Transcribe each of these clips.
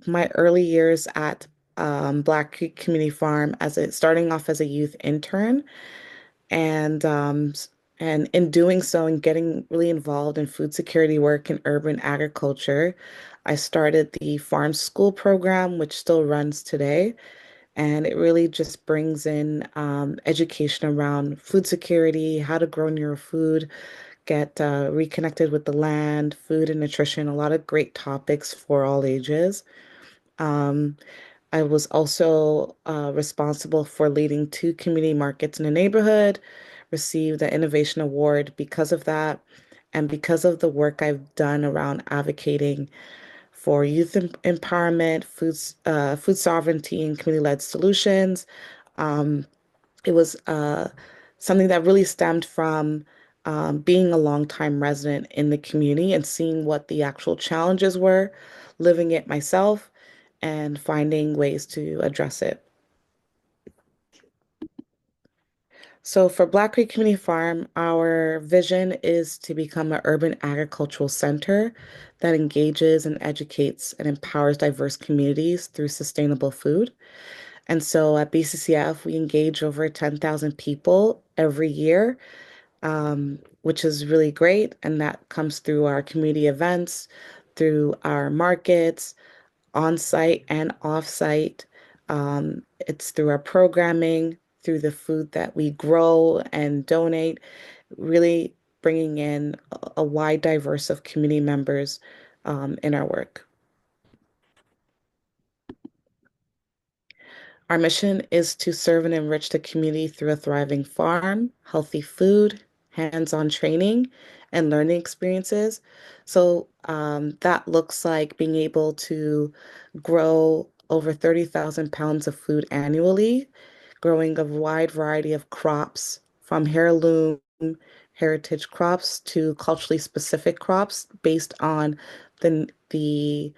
My early years at Black Creek Community Farm as a starting off as a youth intern, and and in doing so and getting really involved in food security work and urban agriculture, I started the farm school program, which still runs today. And it really just brings in education around food security, how to grow your food, get reconnected with the land, food and nutrition, a lot of great topics for all ages. Um, I was also responsible for leading two community markets in the neighborhood, received the Innovation Award because of that, and because of the work I've done around advocating for youth empowerment, food sovereignty, and community-led solutions. Um, it was something that really stemmed from being a longtime resident in the community and seeing what the actual challenges were, living it myself, and finding ways to address it. So for Black Creek Community Farm, our vision is to become an urban agricultural center that engages and educates and empowers diverse communities through sustainable food. And so at BCCF, we engage over 10,000 people every year, which is really great. And that comes through our community events, through our markets, on-site and off-site. It's through our programming, through the food that we grow and donate, really bringing in a wide diverse of community members in our work. Our mission is to serve and enrich the community through a thriving farm, healthy food, hands-on training, and learning experiences. So that looks like being able to grow over 30,000 pounds of food annually, growing a wide variety of crops from heirloom heritage crops to culturally specific crops based on the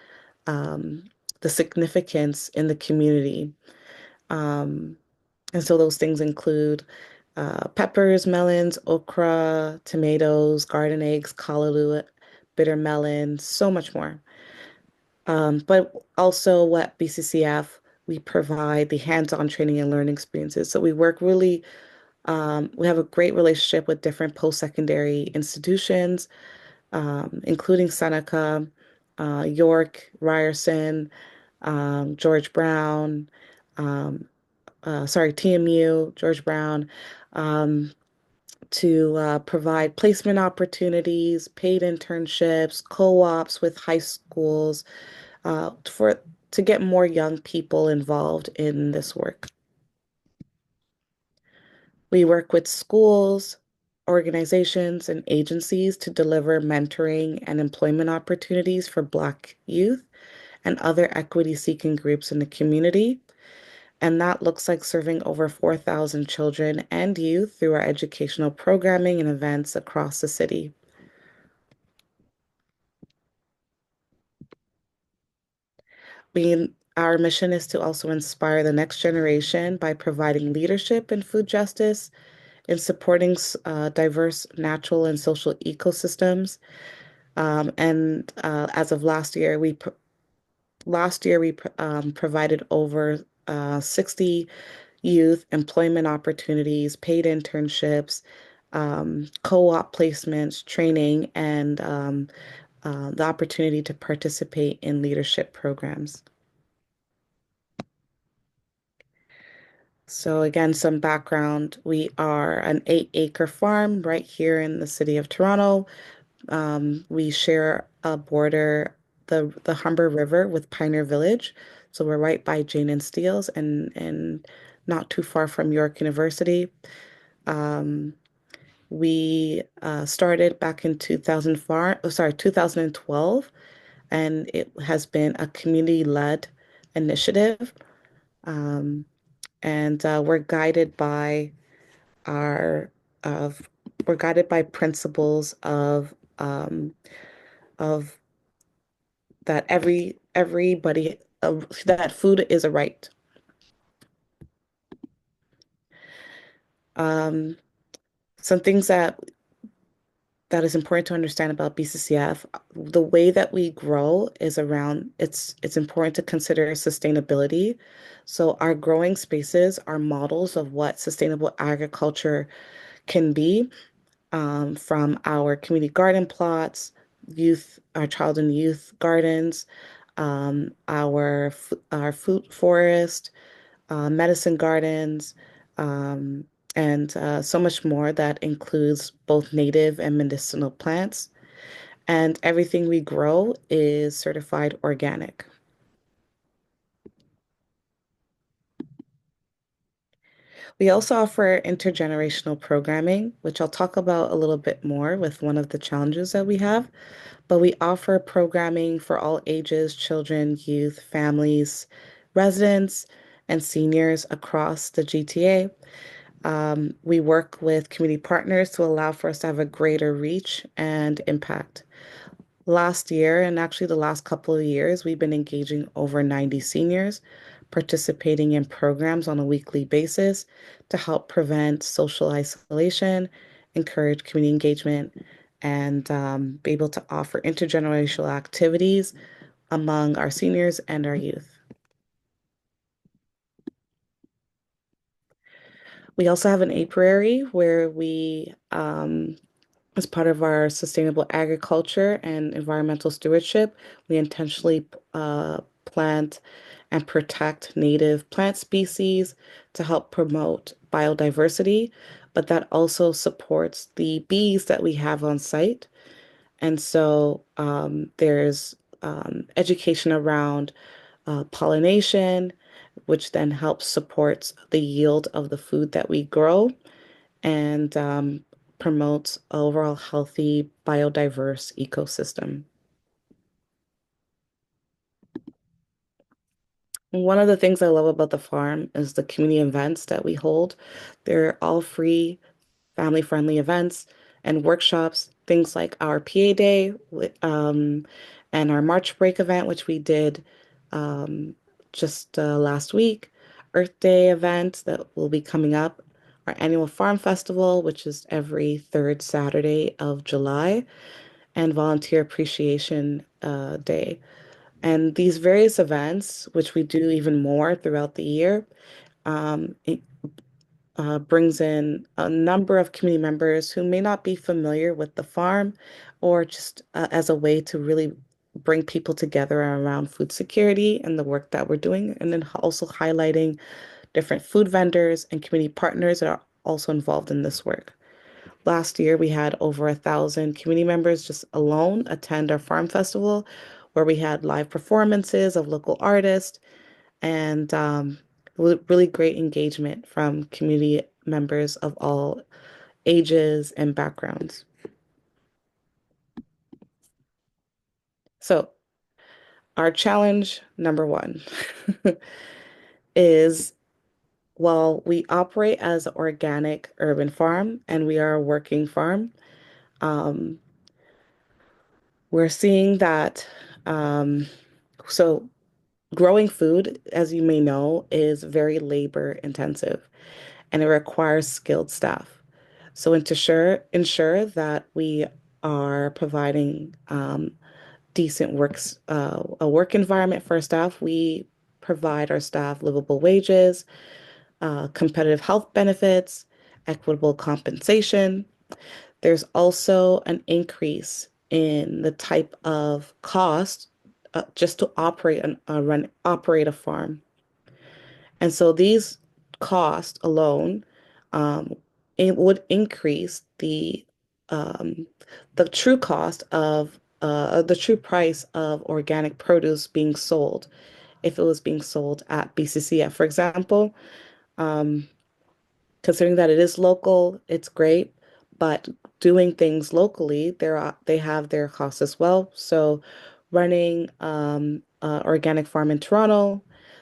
um, the significance in the community. Um, and so those things include peppers, melons, okra, tomatoes, garden eggs, callaloo, bitter melon, so much more. But also what BCCF, we provide the hands-on training and learning experiences. So we work really, we have a great relationship with different post-secondary institutions, including Seneca, York, Ryerson, George Brown, um, TMU, George Brown, um, to provide placement opportunities, paid internships, co-ops with high schools, for to get more young people involved in this work. We work with schools, organizations, and agencies to deliver mentoring and employment opportunities for Black youth and other equity-seeking groups in the community. And that looks like serving over 4,000 children and youth through our educational programming and events across the city. Our mission is to also inspire the next generation by providing leadership in food justice and supporting diverse natural and social ecosystems. And as of last year we provided over 60 youth employment opportunities, paid internships, co-op placements, training, and the opportunity to participate in leadership programs. So again, some background. We are an 8-acre farm right here in the city of Toronto. We share a border, the Humber River with Pioneer Village. So we're right by Jane and Steeles and not too far from York University. Um, we started back in 2012, and it has been a community-led initiative. Um, and our of we're guided by principles of that everybody that food is a right. Um, some things that is important to understand about BCCF, the way that we grow is around it's important to consider sustainability. So our growing spaces are models of what sustainable agriculture can be, from our community garden plots, our child and youth gardens, our food forest, medicine gardens, um, and so much more that includes both native and medicinal plants. And everything we grow is certified organic. We also offer intergenerational programming, which I'll talk about a little bit more with one of the challenges that we have. But we offer programming for all ages, children, youth, families, residents, and seniors across the GTA. We work with community partners to allow for us to have a greater reach and impact. Last year, and actually the last couple of years, we've been engaging over 90 seniors, participating in programs on a weekly basis to help prevent social isolation, encourage community engagement, and be able to offer intergenerational activities among our seniors and our youth. We also have an apiary where as part of our sustainable agriculture and environmental stewardship, we intentionally plant and protect native plant species to help promote biodiversity, but that also supports the bees that we have on site. And so there's education around pollination, which then helps support the yield of the food that we grow and promotes overall healthy, biodiverse ecosystem. One of the things I love about the farm is the community events that we hold. They're all free, family-friendly events and workshops, things like our PA Day and our March Break event, which we did um, just last week, Earth Day event that will be coming up, our annual farm festival, which is every third Saturday of July, and Volunteer Appreciation Day. And these various events, which we do even more throughout the year, it brings in a number of community members who may not be familiar with the farm, or just as a way to really bring people together around food security and the work that we're doing, and then also highlighting different food vendors and community partners that are also involved in this work. Last year, we had over 1,000 community members just alone attend our farm festival, where we had live performances of local artists and really great engagement from community members of all ages and backgrounds. So, our challenge number one is, while we operate as an organic urban farm and we are a working farm, um, we're seeing that um, so growing food, as you may know, is very labor intensive and it requires skilled staff. So, and to ensure that we are providing decent a work environment for our staff, we provide our staff livable wages, competitive health benefits, equitable compensation. There's also an increase in the type of cost just to operate a farm. And so these costs alone, um, it would increase um, the true cost of the true price of organic produce being sold if it was being sold at BCCF. For example, um, considering that it is local, it's great, but doing things locally, they have their costs as well. So running organic farm in Toronto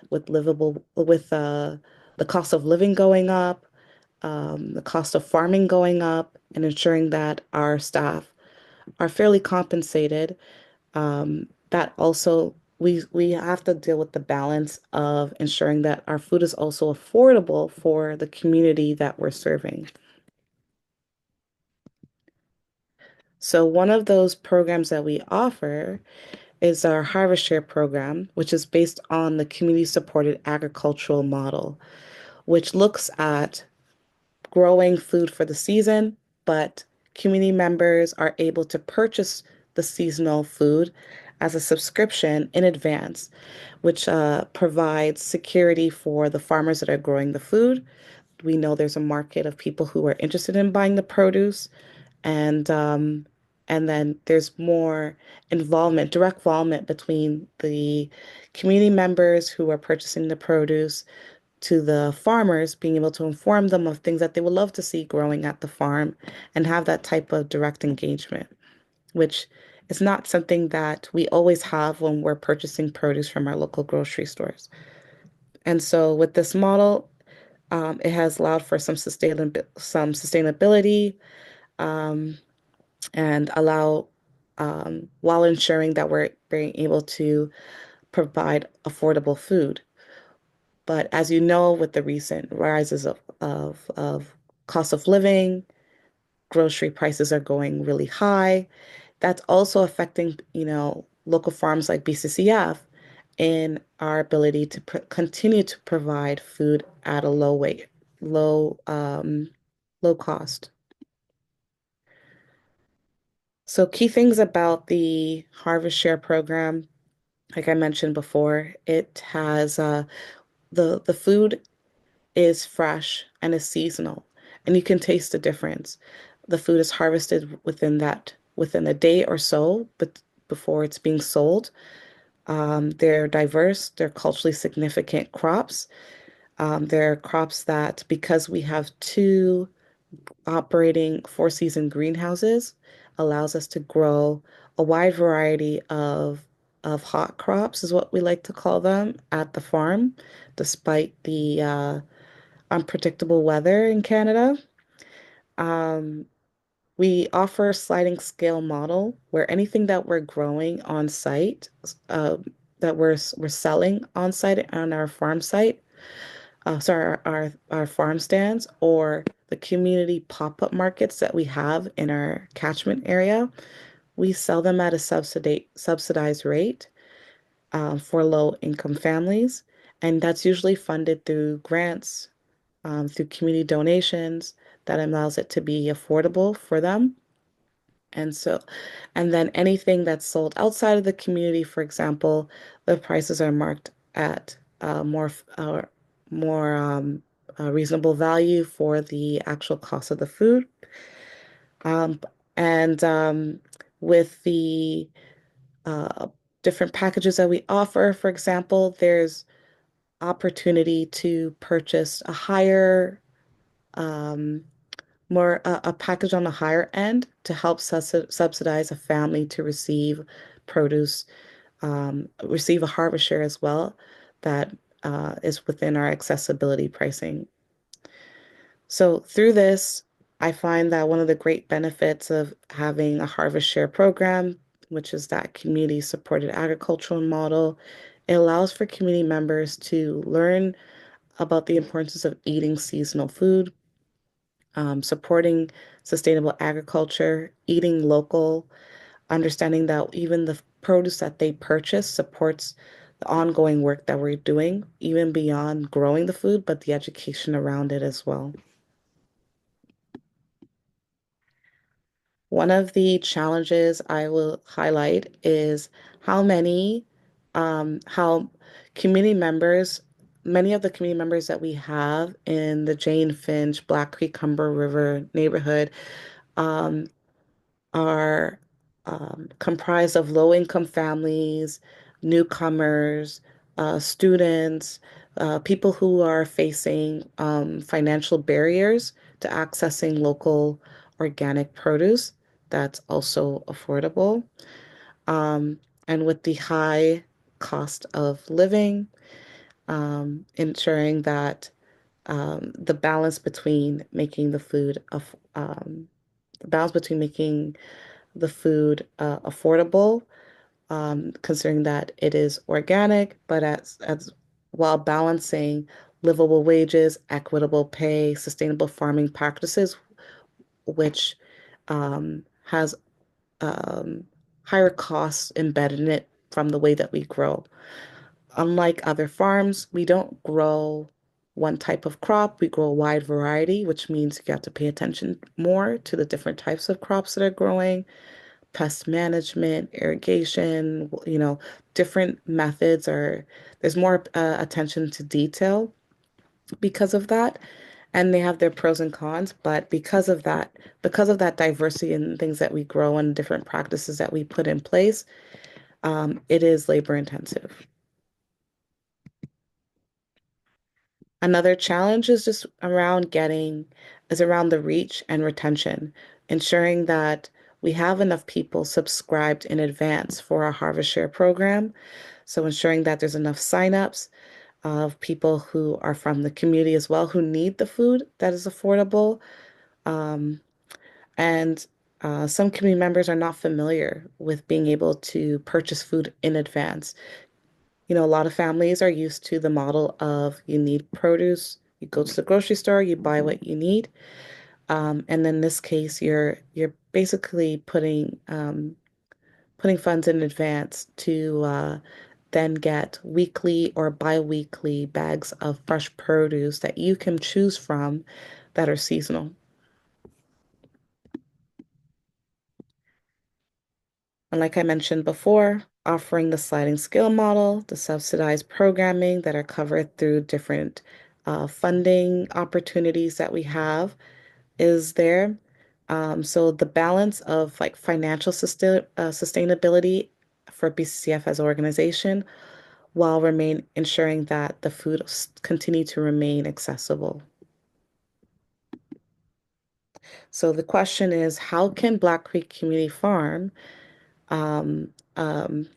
with the cost of living going up, the cost of farming going up, and ensuring that our staff are fairly compensated. That also we have to deal with the balance of ensuring that our food is also affordable for the community that we're serving. So one of those programs that we offer is our Harvest Share program, which is based on the community supported agricultural model, which looks at growing food for the season, but community members are able to purchase the seasonal food as a subscription in advance, which provides security for the farmers that are growing the food. We know there's a market of people who are interested in buying the produce, and and then there's more involvement, direct involvement between the community members who are purchasing the produce to the farmers, being able to inform them of things that they would love to see growing at the farm and have that type of direct engagement, which is not something that we always have when we're purchasing produce from our local grocery stores. And so with this model, it has allowed for some sustainability, um, and allow while ensuring that we're being able to provide affordable food. But as you know, with the recent rises of cost of living, grocery prices are going really high. That's also affecting, local farms like BCCF in our ability to continue to provide food at a low, low cost. So key things about the Harvest Share program, like I mentioned before, it has the food is fresh and is seasonal, and you can taste the difference. The food is harvested within a day or so, but before it's being sold. They're diverse, they're culturally significant crops. They're crops that, because we have two operating four-season greenhouses, allows us to grow a wide variety of hot crops, is what we like to call them, at the farm, despite the unpredictable weather in Canada. Um, we offer a sliding scale model where anything that we're growing on site, uh, that we're selling on site on our farm site, sorry, our farm stands or the community pop-up markets that we have in our catchment area, we sell them at a subsidized rate for low income families. And that's usually funded through grants, through community donations that allows it to be affordable for them. And so, and then anything that's sold outside of the community, for example, the prices are marked at more reasonable value for the actual cost of the food. Um, and with the uh, different packages that we offer, for example, there's opportunity to purchase a higher um, more a package on the higher end to help subsidize a family to receive a harvest share as well that is within our accessibility pricing. So through this, I find that one of the great benefits of having a harvest share program, which is that community supported agricultural model, it allows for community members to learn about the importance of eating seasonal food, supporting sustainable agriculture, eating local, understanding that even the produce that they purchase supports the ongoing work that we're doing, even beyond growing the food, but the education around it as well. One of the challenges I will highlight is how community members, many of the community members that we have in the Jane Finch, Black Creek, Humber River neighborhood, um, are comprised of low-income families, newcomers, students, people who are facing financial barriers to accessing local organic produce that's also affordable. Um, and with the high cost of living, ensuring that the balance between making the food of the balance between making the food affordable, considering that it is organic, but as while balancing livable wages, equitable pay, sustainable farming practices, which has um, higher costs embedded in it from the way that we grow. Unlike other farms, we don't grow one type of crop. We grow a wide variety, which means you have to pay attention more to the different types of crops that are growing, pest management, irrigation, different methods are, there's more attention to detail because of that. And they have their pros and cons, but because of that diversity in things that we grow and different practices that we put in place, it is labor intensive. Another challenge is just around the reach and retention, ensuring that we have enough people subscribed in advance for our Harvest Share program. So ensuring that there's enough signups of people who are from the community as well, who need the food that is affordable. Um, and some community members are not familiar with being able to purchase food in advance. A lot of families are used to the model of you need produce, you go to the grocery store, you buy what you need. And then in this case, you're basically putting funds in advance to then get weekly or bi-weekly bags of fresh produce that you can choose from that are seasonal. And like I mentioned before, offering the sliding scale model, the subsidized programming that are covered through different funding opportunities that we have is there. So the balance of like sustainability for BCCF as an organization while remain ensuring that the food continue to remain accessible. So the question is, how can Black Creek Community Farm um, um,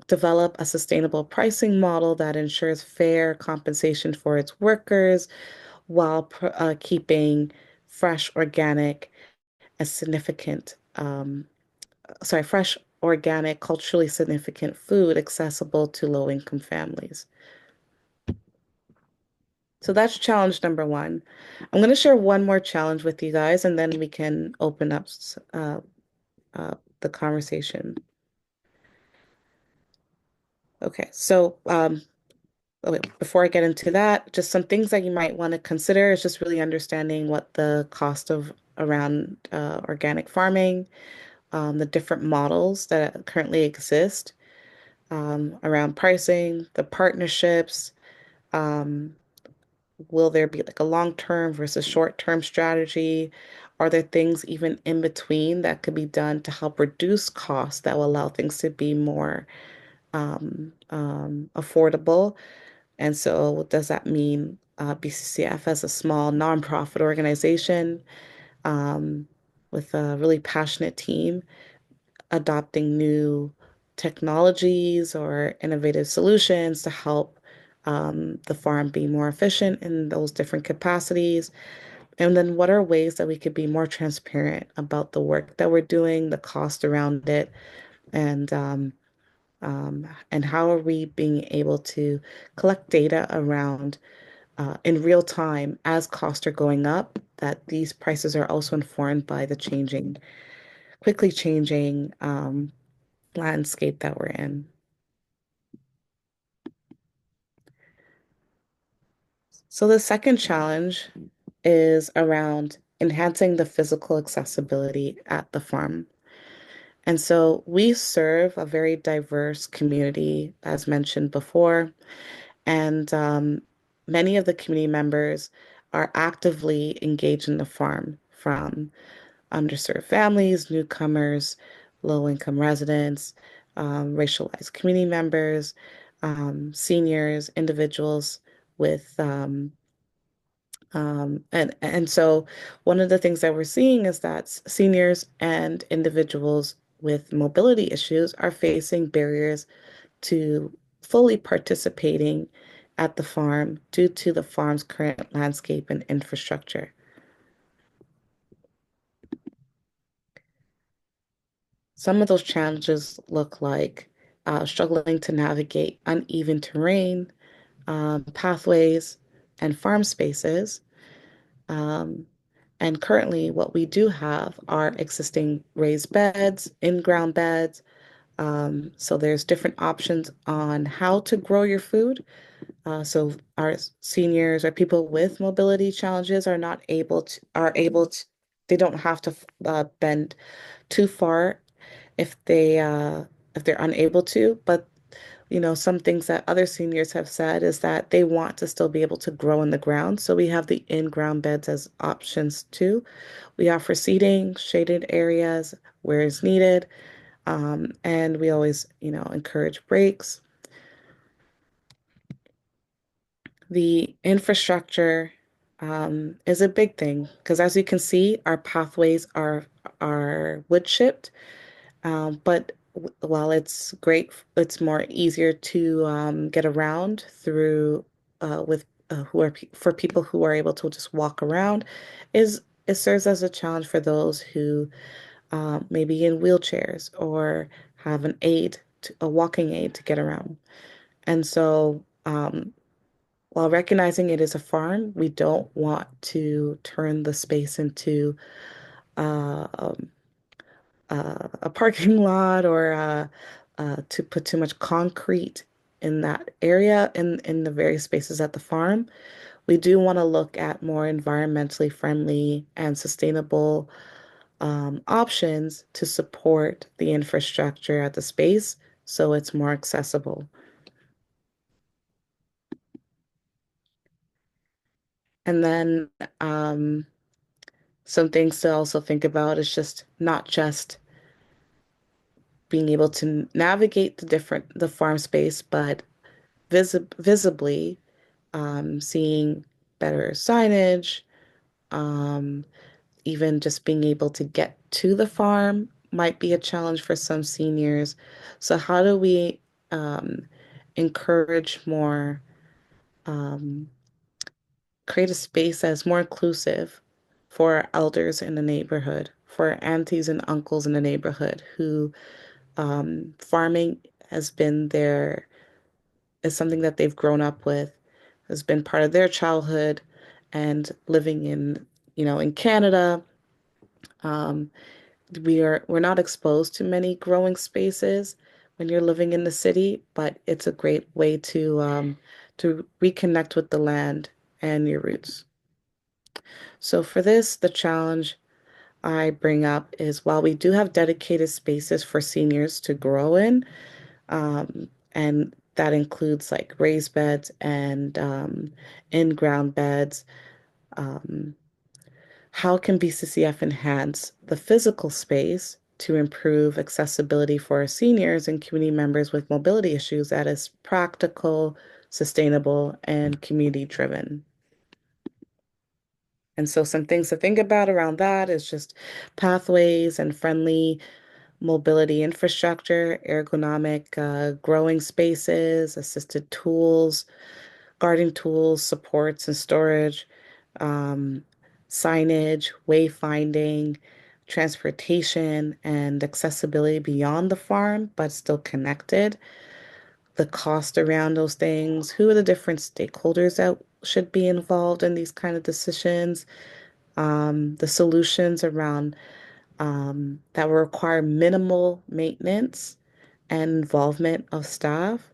develop a sustainable pricing model that ensures fair compensation for its workers while keeping fresh, organic, and fresh, organic, culturally significant food accessible to low-income families? So that's challenge number one. I'm going to share one more challenge with you guys, and then we can open up the conversation. Okay, so okay, before I get into that, just some things that you might want to consider is just really understanding what the cost of around organic farming, the different models that currently exist around pricing, the partnerships. Um, will there be like a long-term versus short-term strategy? Are there things even in between that could be done to help reduce costs that will allow things to be more affordable? And so, does that mean BCCF as a small nonprofit organization um, with a really passionate team adopting new technologies or innovative solutions to help the farm be more efficient in those different capacities? And then, what are ways that we could be more transparent about the work that we're doing, the cost around it, and how are we being able to collect data around in real time as costs are going up, that these prices are also informed by the quickly changing landscape that we're in. So the second challenge is around enhancing the physical accessibility at the farm. And so we serve a very diverse community, as mentioned before, and many of the community members are actively engaged in the farm from underserved families, newcomers, low-income residents, racialized community members, seniors, individuals with and so one of the things that we're seeing is that seniors and individuals with mobility issues are facing barriers to fully participating at the farm due to the farm's current landscape and infrastructure. Some of those challenges look like struggling to navigate uneven terrain, pathways, and farm spaces, um, And currently, what we do have are existing raised beds, in-ground beds. So there's different options on how to grow your food. So our seniors or people with mobility challenges are able to, they don't have to bend too far if they're unable to. But some things that other seniors have said is that they want to still be able to grow in the ground. So we have the in-ground beds as options too. We offer seating, shaded areas where is needed, and we always, encourage breaks. The infrastructure is a big thing because, as you can see, our pathways are wood chipped. But while it's great, it's more easier to get around through with who are pe for people who are able to just walk around. Is it serves as a challenge for those who may be in wheelchairs or have a walking aid to get around. And so, while recognizing it is a farm, we don't want to turn the space into uh, um, a parking lot or to put too much concrete in that area in the various spaces at the farm. We do want to look at more environmentally friendly and sustainable options to support the infrastructure at the space so it's more accessible. And then some things to also think about is just not just being able to navigate the farm space, but visibly seeing better signage, um, even just being able to get to the farm might be a challenge for some seniors. So how do we um, encourage more, um, create a space that's more inclusive for elders in the neighborhood, for aunties and uncles in the neighborhood who farming has been their is something that they've grown up with, has been part of their childhood, and living in Canada, um, we're not exposed to many growing spaces when you're living in the city, but it's a great way to reconnect with the land and your roots. So for this, the challenge I bring up is while we do have dedicated spaces for seniors to grow in, and that includes like raised beds and in-ground beds. Um, how can BCCF enhance the physical space to improve accessibility for our seniors and community members with mobility issues that is practical, sustainable, and community driven? And so some things to think about around that is just pathways and friendly mobility infrastructure, ergonomic growing spaces, assisted tools, garden tools, supports and storage, um, signage, wayfinding, transportation, and accessibility beyond the farm, but still connected. The cost around those things, who are the different stakeholders that should be involved in these kind of decisions, the solutions around that will require minimal maintenance and involvement of staff,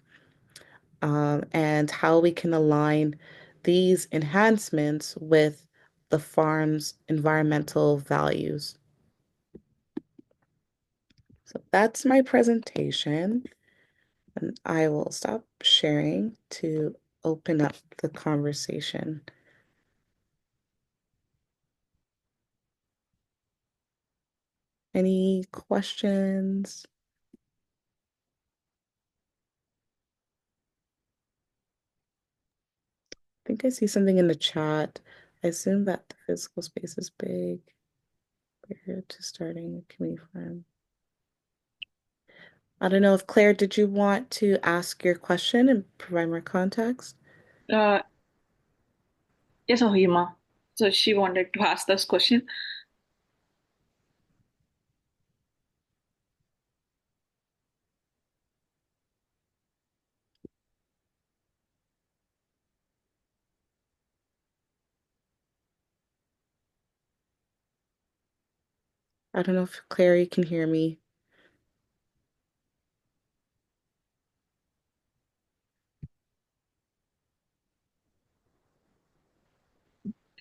and how we can align these enhancements with the farm's environmental values. So that's my presentation, and I will stop sharing to open up the conversation. Any questions? I think I see something in the chat. I assume that the physical space is big. Barrier to starting a community farm. I don't know if Claire, did you want to ask your question and provide more context? Uh, yes, Ohima. So she wanted to ask this question. I don't know if Claire, you can hear me.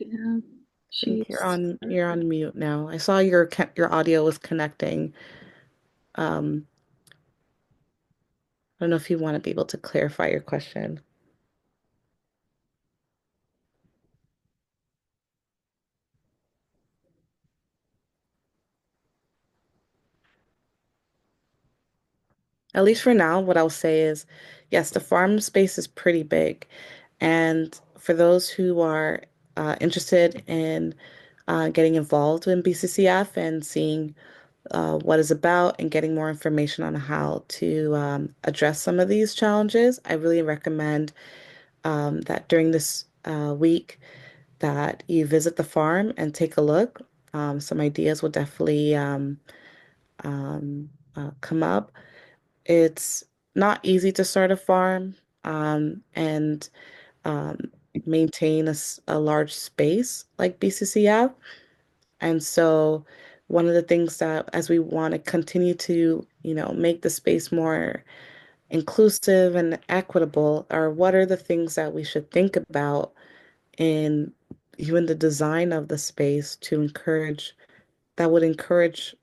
Yeah, I think she's you're on mute now. I saw your audio was connecting. Um, I don't know if you want to be able to clarify your question. At least for now, what I'll say is, yes, the farm space is pretty big. And for those who are interested in getting involved in BCCF and seeing what it's about and getting more information on how to address some of these challenges, I really recommend that during this week that you visit the farm and take a look. Some ideas will definitely come up. It's not easy to start a farm and um, maintain a large space like BCCF. And so one of the things that as we want to continue to, make the space more inclusive and equitable are what are the things that we should think about in even the design of the space to encourage that would encourage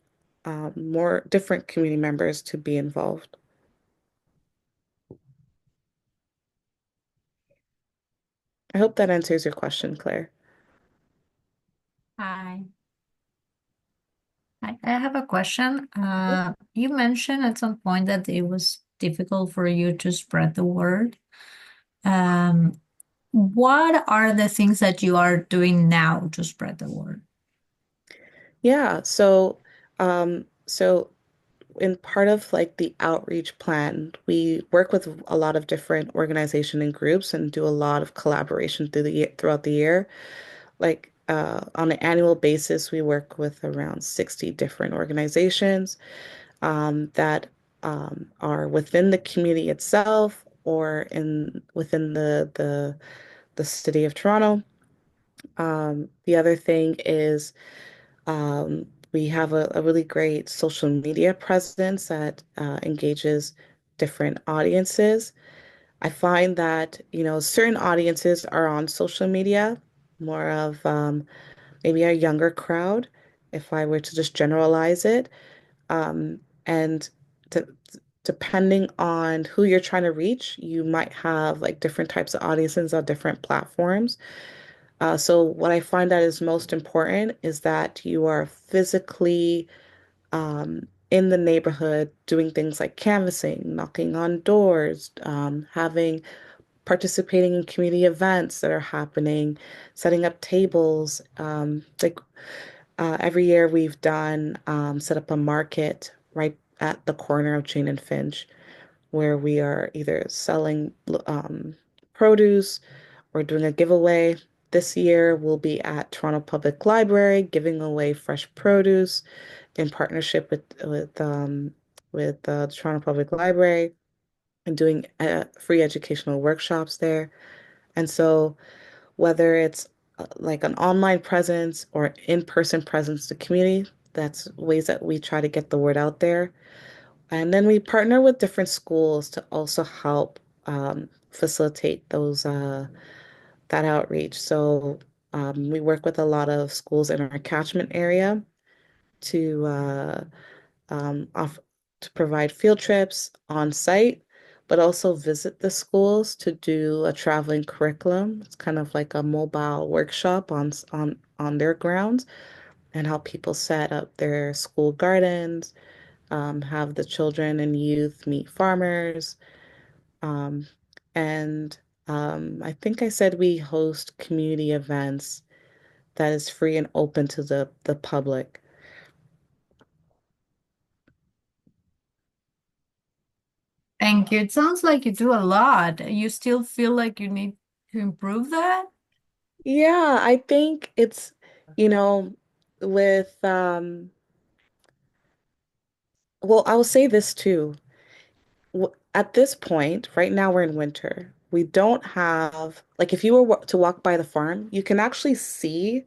more different community members to be involved. I hope that answers your question, Claire. Hi. I have a question. You mentioned at some point that it was difficult for you to spread the word. Um, what are the things that you are doing now to spread the word? Yeah, so in part of like the outreach plan, we work with a lot of different organization and groups and do a lot of collaboration throughout the year. Like on an annual basis, we work with around 60 different organizations that are within the community itself or in within the city of Toronto. The other thing is we have a really great social media presence that engages different audiences. I find that, certain audiences are on social media, more of maybe a younger crowd, if I were to just generalize it. And to, depending on who you're trying to reach, you might have like different types of audiences on different platforms. So what I find that is most important is that you are physically in the neighborhood doing things like canvassing, knocking on doors, participating in community events that are happening, setting up tables. Every year we've done set up a market right at the corner of Jane and Finch where we are either selling produce or doing a giveaway. This year we'll be at Toronto Public Library giving away fresh produce in partnership with the Toronto Public Library and doing free educational workshops there. And so whether it's like an online presence or in-person presence to community, that's ways that we try to get the word out there. And then we partner with different schools to also help facilitate that outreach. So we work with a lot of schools in our catchment area to off to provide field trips on site, but also visit the schools to do a traveling curriculum. It's kind of like a mobile workshop on their grounds and help people set up their school gardens, have the children and youth meet farmers, um, and I think I said we host community events that is free and open to the public. Thank you. It sounds like you do a lot. You still feel like you need to improve that? Yeah, I think it's, you know, with well, I will say this too. At this point, right now we're in winter. We don't have like if you were to walk by the farm, you can actually see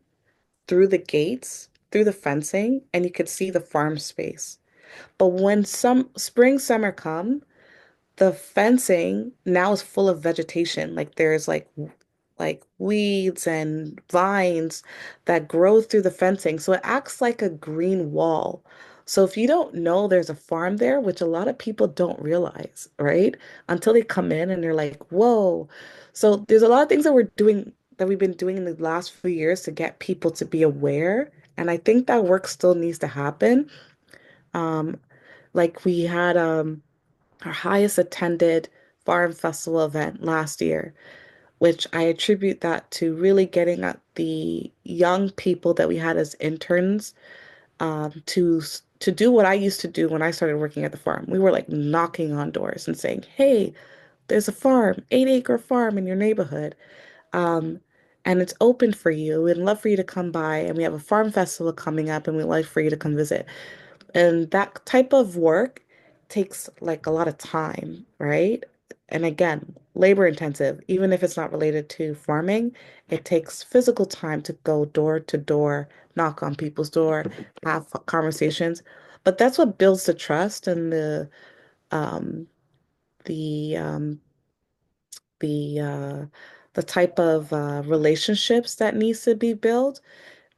through the gates through the fencing and you could see the farm space. But when some spring, summer come, the fencing now is full of vegetation. Like there's like weeds and vines that grow through the fencing. So it acts like a green wall. So if you don't know there's a farm there, which a lot of people don't realize, right? Until they come in and they're like, whoa. So there's a lot of things that we've been doing in the last few years to get people to be aware. And I think that work still needs to happen. Um, like we had our highest attended farm festival event last year, which I attribute that to really getting at the young people that we had as interns to do what I used to do when I started working at the farm. We were like knocking on doors and saying, "Hey, there's a farm, 8-acre farm in your neighborhood, um, and it's open for you. We'd love for you to come by, and we have a farm festival coming up, and we'd like for you to come visit." And that type of work takes like a lot of time, right? And again, labor intensive, even if it's not related to farming, it takes physical time to go door to door, knock on people's door, have conversations. But that's what builds the trust and um the um the uh the type of relationships that needs to be built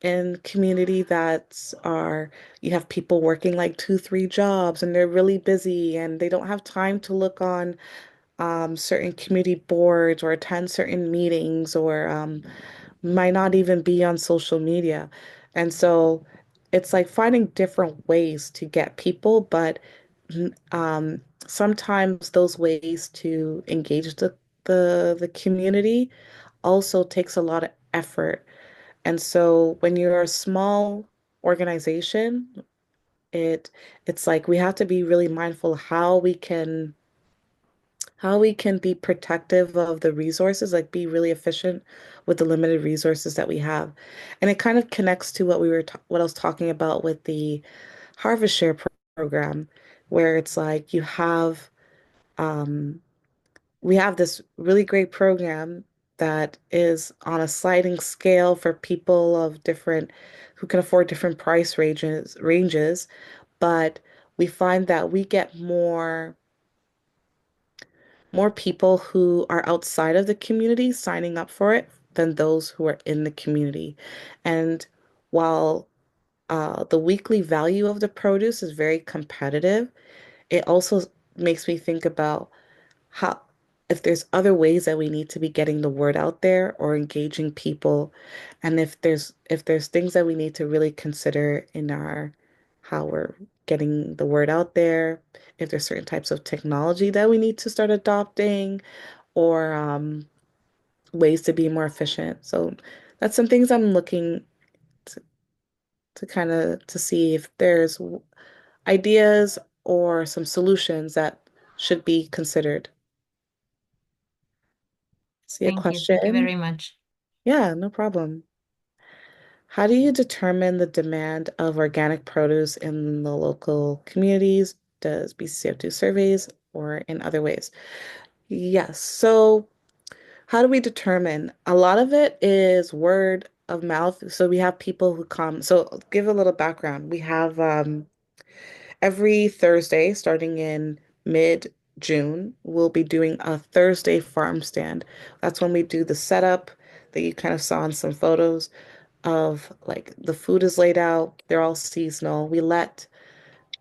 in community that's are you have people working like 2, 3 jobs and they're really busy and they don't have time to look on certain community boards or attend certain meetings or might not even be on social media. And so it's like finding different ways to get people, but sometimes those ways to engage the community also takes a lot of effort. And so when you're a small organization, it it's like we have to be really mindful how we can be protective of the resources, like be really efficient with the limited resources that we have. And it kind of connects to what I was talking about with the Harvest Share program, where it's like um we have this really great program that is on a sliding scale for people of different who can afford different price ranges, but we find that we get more people who are outside of the community signing up for it than those who are in the community. And while the weekly value of the produce is very competitive, it also makes me think about how if there's other ways that we need to be getting the word out there or engaging people, and if there's things that we need to really consider in our how we're getting the word out there, if there's certain types of technology that we need to start adopting, or ways to be more efficient. So that's some things I'm looking to, to kind of to see if there's ideas or some solutions that should be considered. See a Thank you. Thank you question? very much. Yeah, no problem. How do you determine the demand of organic produce in the local communities? Does BCCF do surveys or in other ways? Yes. So how do we determine? A lot of it is word of mouth. So we have people who come. So give a little background. We have every Thursday, starting in mid-June, we'll be doing a Thursday farm stand. That's when we do the setup that you kind of saw in some photos of like the food is laid out. They're all seasonal.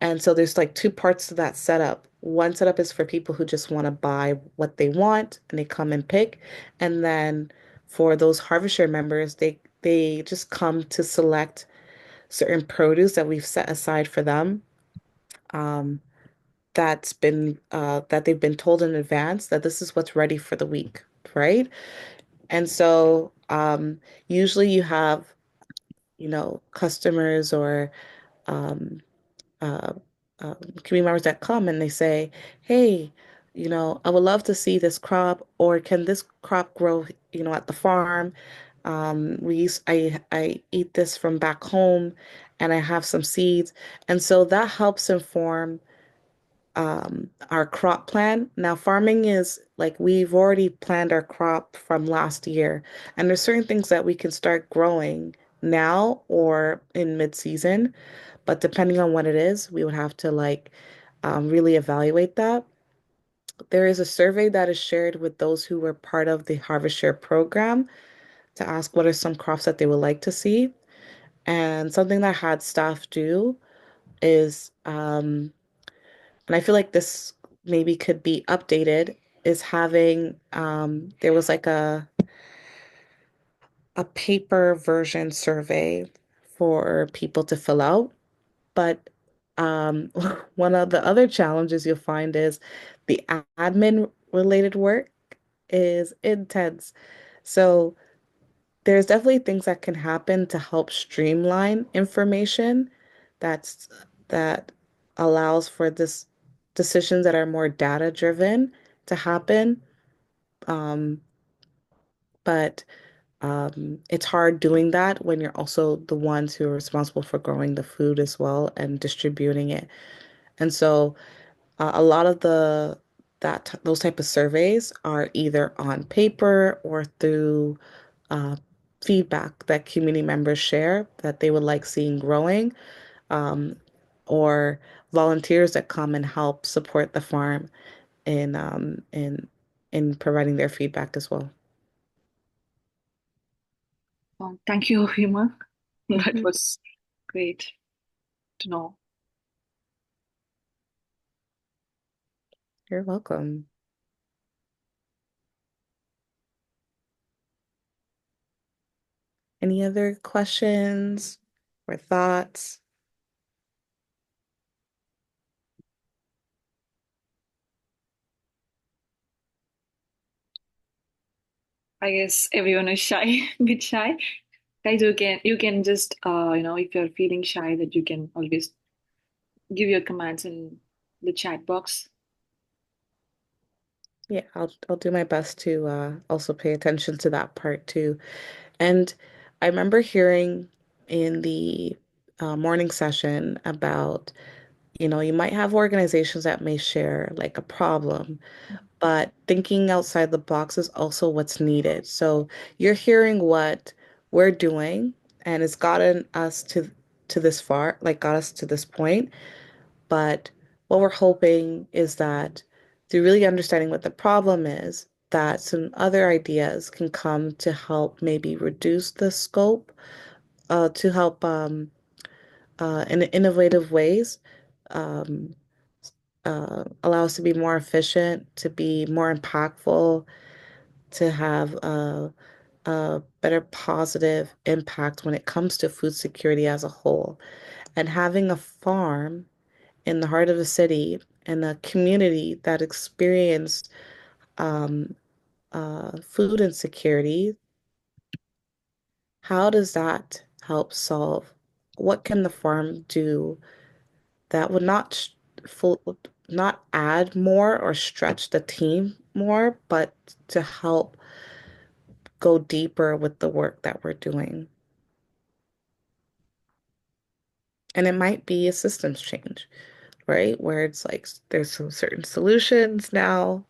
And so there's like two parts to that setup. One setup is for people who just want to buy what they want and they come and pick. And then for those Harvest Share members, they just come to select certain produce that we've set aside for them. Um, that they've been told in advance that this is what's ready for the week, right? And so usually you have, customers or um, uh, community members that come and they say, "Hey, I would love to see this crop, or can this crop grow, at the farm? I eat this from back home, and I have some seeds." And so that helps inform our crop plan. Now, farming is like we've already planned our crop from last year, and there's certain things that we can start growing now or in mid-season, but depending on what it is, we would have to like really evaluate that. There is a survey that is shared with those who were part of the Harvest Share program to ask what are some crops that they would like to see. And something that I had staff do is, and I feel like this maybe could be updated, is having, there was like a paper version survey for people to fill out. But um, one of the other challenges you'll find is the admin related work is intense. So there's definitely things that can happen to help streamline information that's that allows for this decisions that are more data driven to happen. Um, but it's hard doing that when you're also the ones who are responsible for growing the food as well and distributing it. And so a lot of those type of surveys are either on paper or through uh, feedback that community members share that they would like seeing growing, um, or volunteers that come and help support the farm in in providing their feedback as well. Thank you, Hima. That Mhm. was great to know. You're welcome. Any other questions or thoughts? I guess everyone is shy, a bit shy. Guys, you can just if you're feeling shy, that you can always give your commands in the chat box. Yeah, I'll do my best to also pay attention to that part too. And I remember hearing in the morning session about, you might have organizations that may share like a problem, but thinking outside the box is also what's needed. So you're hearing what we're doing, and it's gotten us to this far, like got us to this point. But what we're hoping is that through really understanding what the problem is, that some other ideas can come to help maybe reduce the scope, to help in innovative ways, um, allow us to be more efficient, to be more impactful, to have a better positive impact when it comes to food security as a whole. And having a farm in the heart of a city and a community that experienced um, food insecurity, how does that help solve? What can the farm do that would full, not add more or stretch the team more, but to help go deeper with the work that we're doing? And it might be a systems change, right? Where it's like there's some certain solutions now,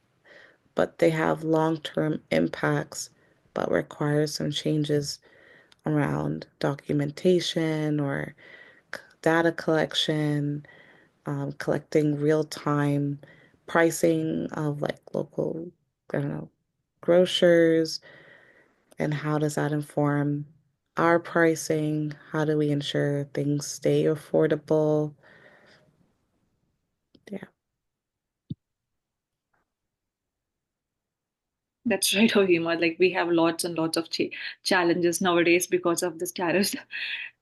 but they have long-term impacts, but require some changes around documentation or data collection, collecting real-time pricing of like local, I don't know, grocers, and how does that inform our pricing? How do we ensure things stay affordable? Yeah. That's right, Ohima. Like we have lots and lots of challenges nowadays because of this tariffs,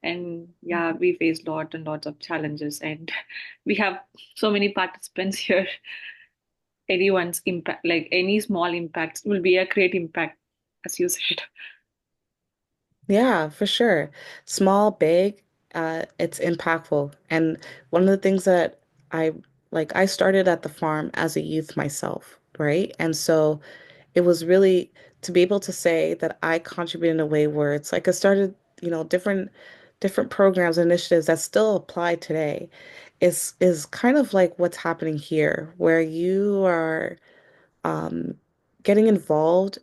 and yeah, we face lot and lots of challenges, and we have so many participants here. Anyone's impact, like any small impact, will be a great impact, as you said. Yeah, for sure. Small, big, it's impactful. And one of the things that I I started at the farm as a youth myself, right? And so it was really to be able to say that I contribute in a way where it's like I started, different programs, initiatives that still apply today is kind of like what's happening here, where you are um, getting involved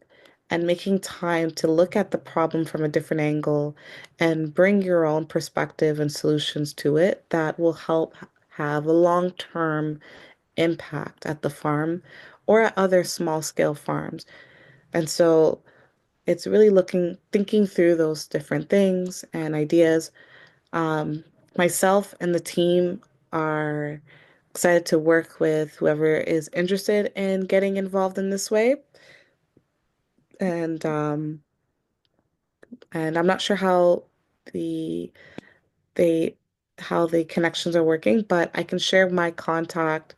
and making time to look at the problem from a different angle and bring your own perspective and solutions to it that will help have a long-term impact at the farm or at other small scale farms. And so it's really thinking through those different things and ideas. Um, Myself and the team are excited to work with whoever is interested in getting involved in this way. And and I'm not sure the they how the connections are working, but I can share my contact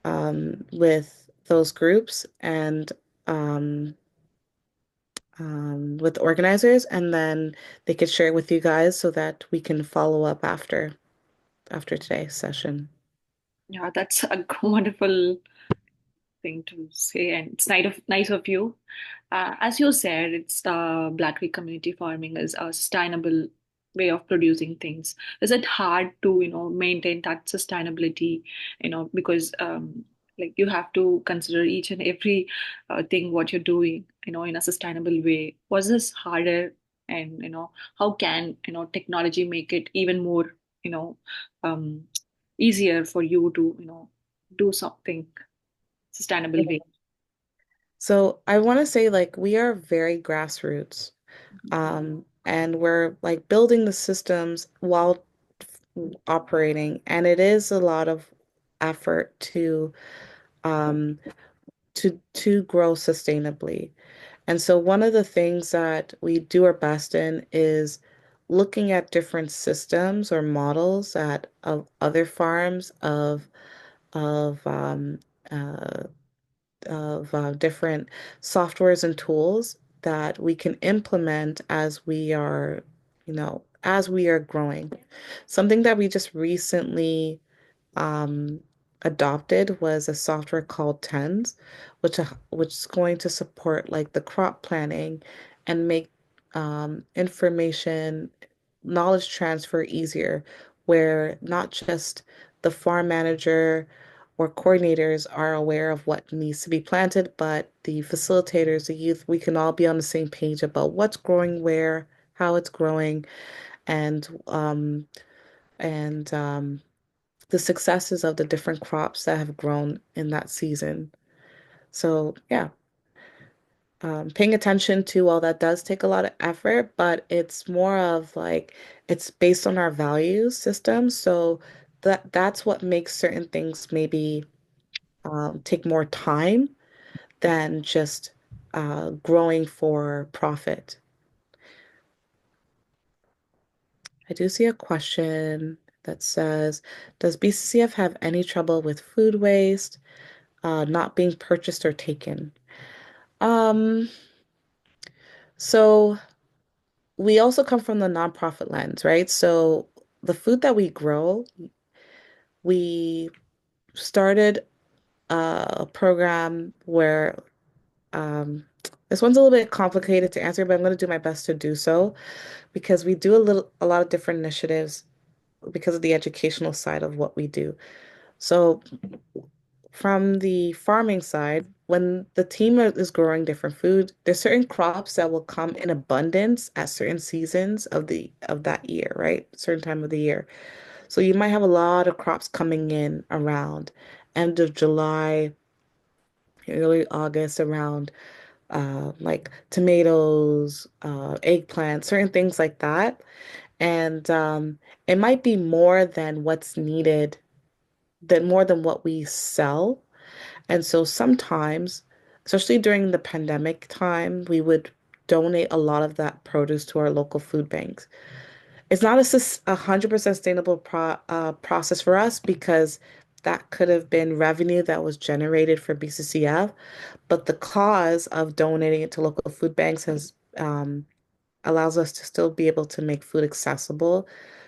with those groups and um, with the organizers, and then they could share it with you guys so that we can follow up after today's session. Yeah, that's a wonderful thing to say, and it's nice of you. As you said, it's Blackberry community farming is a sustainable way of producing things. Is it hard to maintain that sustainability? Because like you have to consider each and every thing what you're doing, in a sustainable way. Was this harder? And how can technology make it even more um, easier for you to do something sustainable way. So I want to say like we are very grassroots, and we're like building the systems while operating, and it is a lot of effort um, to grow sustainably. And so one of the things that we do our best in is looking at different systems or models at of other farms of uh, different softwares and tools that we can implement as we are, as we are growing. Something that we just recently um, adopted was a software called TENS, which is going to support like the crop planning and make information knowledge transfer easier, where not just the farm manager or coordinators are aware of what needs to be planted, but the facilitators, the youth, we can all be on the same page about what's growing where, how it's growing, and and the successes of the different crops that have grown in that season. So yeah, paying attention to all that does take a lot of effort, but it's more of like it's based on our value system. So that's what makes certain things maybe take more time than just growing for profit. I do see a question that says, does BCCF have any trouble with food waste not being purchased or taken? Um, so we also come from the nonprofit lens, right? So the food that we grow, we started a program where this one's a little bit complicated to answer, but I'm going to do my best to do so because we do a lot of different initiatives because of the educational side of what we do. So from the farming side, when the team is growing different food, there's certain crops that will come in abundance at certain seasons of that year, right? Certain time of the year. So you might have a lot of crops coming in around end of July, early August, around like tomatoes, eggplant, certain things like that. And it might be more than what's needed, than more than what we sell. And so sometimes, especially during the pandemic time, we would donate a lot of that produce to our local food banks. It's not a 100% sustainable process for us because that could have been revenue that was generated for BCCF, but the cause of donating it to local food banks has allows us to still be able to make food accessible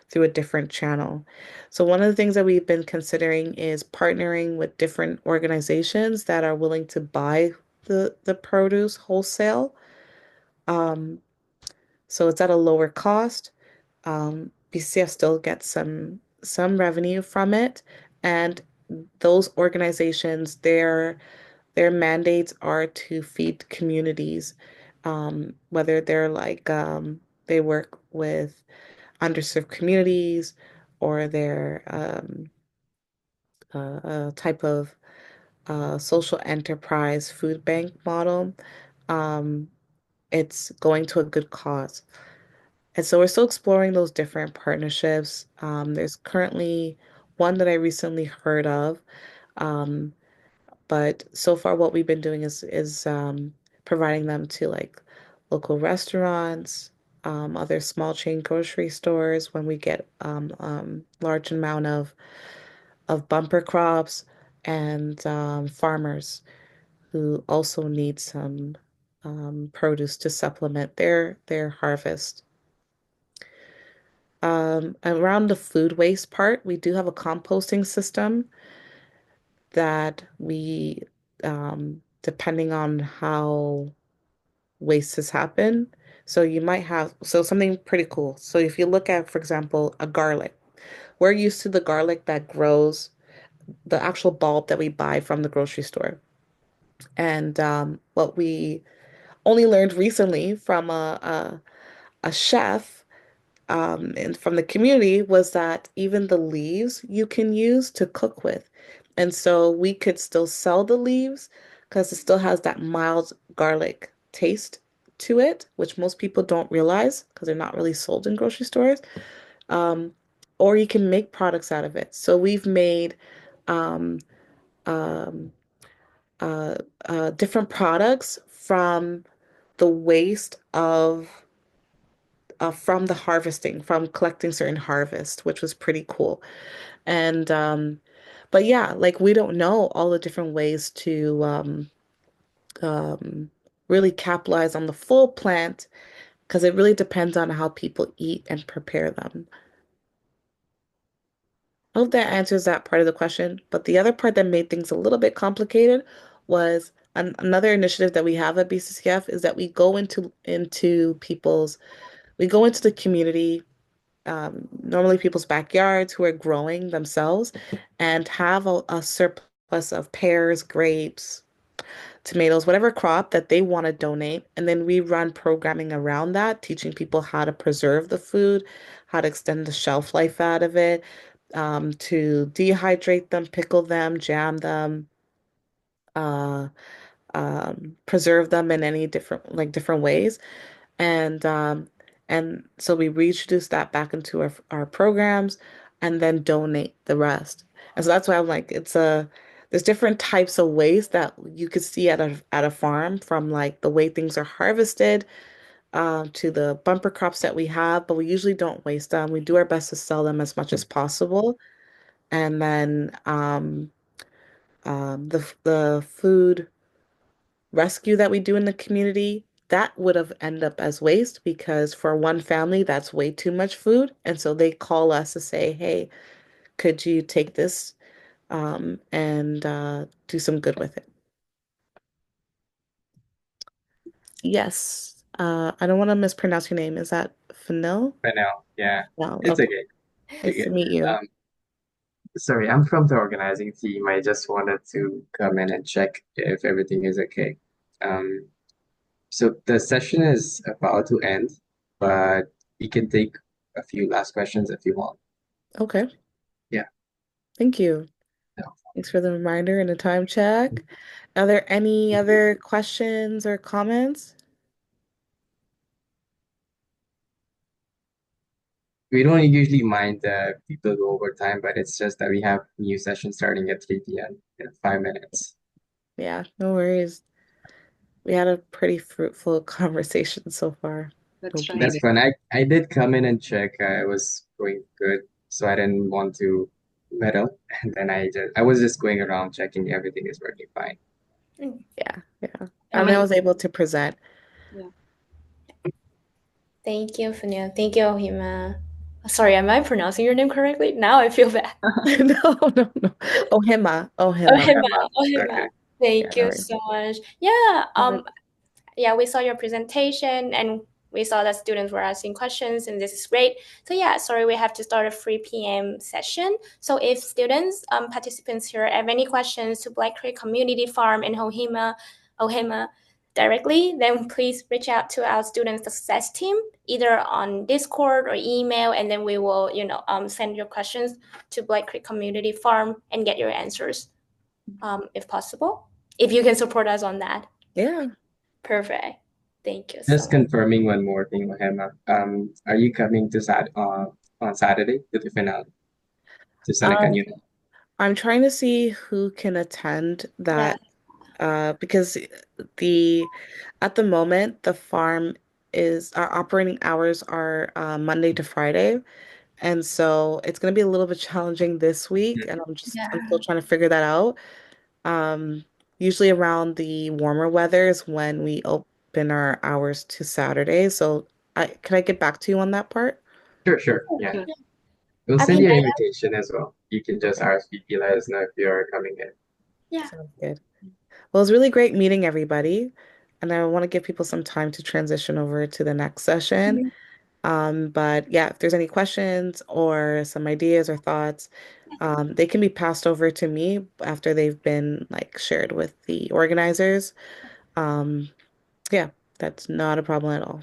through a different channel. So one of the things that we've been considering is partnering with different organizations that are willing to buy the produce wholesale. Um, so it's at a lower cost. BCF still gets some revenue from it, and those organizations, they're Their mandates are to feed communities, whether they're they work with underserved communities or they're a type of social enterprise food bank model. Um, it's going to a good cause. And so we're still exploring those different partnerships. There's currently one that I recently heard of. Um, but so far what we've been doing is providing them to like local restaurants, other small chain grocery stores when we get large amount of bumper crops and farmers who also need some produce to supplement their harvest. Around the food waste part, we do have a composting system that depending on how waste has happened, so you might have, so something pretty cool. So if you look at, for example, a garlic, we're used to the garlic that grows, the actual bulb that we buy from the grocery store. And what we only learned recently from a chef and from the community was that even the leaves you can use to cook with. And so we could still sell the leaves because it still has that mild garlic taste to it, which most people don't realize because they're not really sold in grocery stores. Um, or you can make products out of it. So we've made um, um, uh, different products from the waste of from the harvesting, from collecting certain harvest, which was pretty cool. And but yeah, like we don't know all the different ways to um, really capitalize on the full plant because it really depends on how people eat and prepare them. I hope that answers that part of the question. But the other part that made things a little bit complicated was another initiative that we have at BCCF is that we go we go into the community, normally people's backyards who are growing themselves and have a surplus of pears, grapes, tomatoes, whatever crop that they want to donate. And then we run programming around that, teaching people how to preserve the food, how to extend the shelf life out of it, to dehydrate them, pickle them, jam them, uh, preserve them in any different ways. And so we reintroduce that back into our programs and then donate the rest. And so that's why I'm like, there's different types of waste that you could see at a farm from like the way things are harvested to the bumper crops that we have, but we usually don't waste them. We do our best to sell them as much as possible. And then the food rescue that we do in the community, that would have ended up as waste because for one family, that's way too much food. And so they call us to say, hey, could you take this and do some good with it? Yes. I don't want to mispronounce your name. Is that Fanil? Right now. Yeah, No. it's Okay. okay. Nice to Okay. meet you. Um, Sorry, I'm from the organizing team. I just wanted to come in and check if everything is okay. Um, so the session is about to end, but we can take a few last questions if you want. Okay. Yeah. Thank you. No. Thanks for the reminder and the time check. Are there any other questions or comments? We don't usually mind people go over time, but it's just that we have new session starting at 3 p.m. in 5 minutes. Yeah, no worries. We had a pretty fruitful conversation so far. That's Hope right. That's you. fun. I did come in and check. It was going good, so I didn't want to meddle. And then I was just going around checking everything is working fine. Mm. Yeah, yeah. I And I mean, was able to present. Yeah. thank you, Fania. Thank you, Ohima. Sorry, am I pronouncing your name correctly? Now I feel bad. No, no, no. Ohima, Ohima. Ohima, Emma. Ohima. Okay. Yeah, Thank no you worries. so much. Yeah, All right. yeah, we saw your presentation and we saw that students were asking questions, and this is great. So yeah, sorry, we have to start a 3 p.m. session. So if students, participants here have any questions to Black Creek Community Farm in Ohima directly, then please reach out to our student success team, either on Discord or email, and then we will, send your questions to Black Creek Community Farm and get your answers, if possible. If you can support us on that. Yeah. Perfect. Thank you so Just much. confirming one more thing, Ohema. Are you coming to on Saturday to the finale to Seneca Um, Unit? I'm trying to see who can attend Yeah. that because at the moment the farm is our operating hours are Monday to Friday. And so it's going to be a little bit challenging this week, and I'm still trying to figure that out. Um, Usually around the warmer weather is when we open our hours to Saturday. So can I get back to you on that part? Sure. Yeah. Sure. We'll I send mean, you an invitation as well. You can just RSVP, let us know if you're coming in. yeah. Sounds good. Well, it's really great meeting everybody, and I want to give people some time to transition over to the next session. But yeah, if there's any questions or some ideas or thoughts, they can be passed over to me after they've been like shared with the organizers. Um, yeah, that's not a problem at all.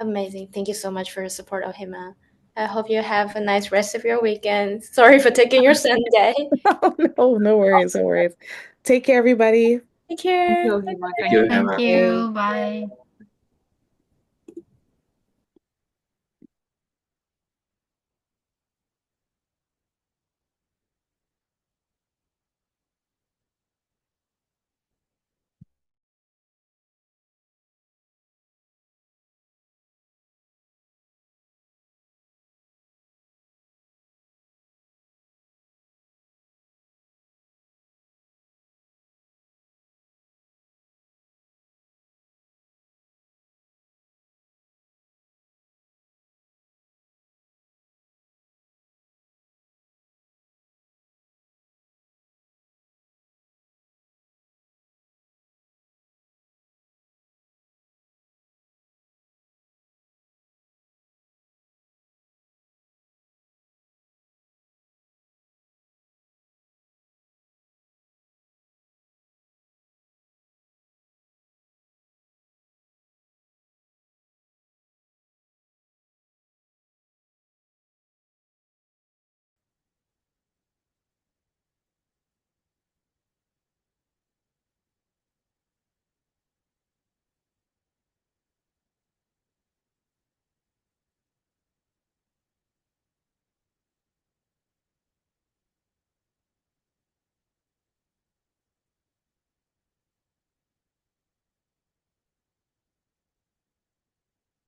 Amazing. Thank you so much for your support, Ohima. I hope you have a nice rest of your weekend. Sorry for taking your Sunday. Oh, no, no worries, no worries. Take care, everybody. Take Thank care. you, Bye. Hima. Thank Thank you, you. Thank Ohema. you. Bye. Bye.